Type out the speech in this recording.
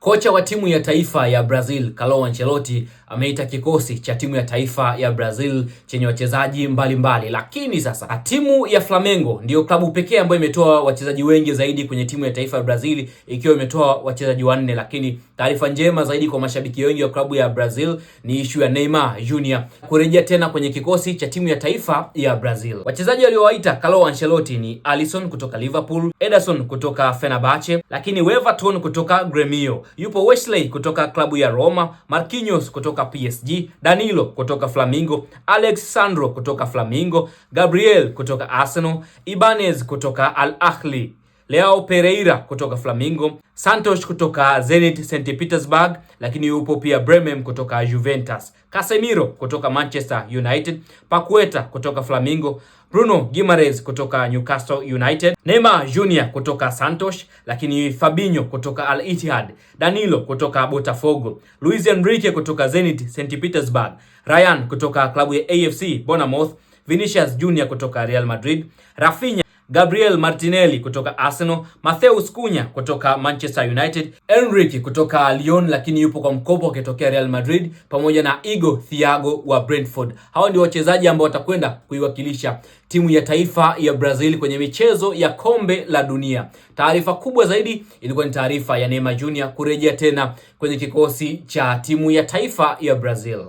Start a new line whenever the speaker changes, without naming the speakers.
Kocha wa timu ya taifa ya Brazil, Carlo Ancelotti, ameita kikosi cha timu ya taifa ya Brazil chenye wachezaji mbalimbali. Lakini sasa timu ya Flamengo ndiyo klabu pekee ambayo imetoa wachezaji wengi zaidi kwenye timu ya taifa ya Brazil, ikiwa imetoa wachezaji 4. Lakini taarifa njema zaidi kwa mashabiki wengi wa klabu ya Brazil ni issue ya Neymar Jr kurejea tena kwenye kikosi cha timu ya taifa ya Brazil. Wachezaji waliowaita Carlo Ancelotti ni Alisson kutoka Liverpool, Ederson kutoka Fenerbahce, lakini Weverton kutoka Gremio, yupo Wesley kutoka klabu ya Roma, Marquinhos kutoka PSG, Danilo kutoka Flamengo, Alex Sandro kutoka Flamengo, Gabriel kutoka Arsenal, Ibanez kutoka Al Ahly, Leao Pereira kutoka Flamengo, Santos kutoka Zenit St Petersburg, lakini yupo pia Bremen kutoka Juventus, Casemiro kutoka Manchester United, Paqueta kutoka Flamengo, Bruno Guimaraes kutoka Newcastle United, Neymar Jr kutoka Santos, lakini Fabinho kutoka Al Ittihad, Danilo kutoka Botafogo, Luis Enrique kutoka Zenit St Petersburg, Ryan kutoka klabu ya AFC Bournemouth, Vinicius Jr kutoka Real Madrid, Rafinha, Gabriel Martinelli kutoka Arsenal, Matheus Cunha kutoka Manchester United, Enrique kutoka Lyon lakini yupo kwa mkopo akitokea Real Madrid, pamoja na Igor Thiago wa Brentford. Hao ndio wachezaji ambao watakwenda kuiwakilisha timu ya taifa ya Brazil kwenye michezo ya kombe la dunia. Taarifa kubwa zaidi ilikuwa ni taarifa ya Neymar Jr kurejea tena kwenye kikosi cha timu ya taifa ya Brazil.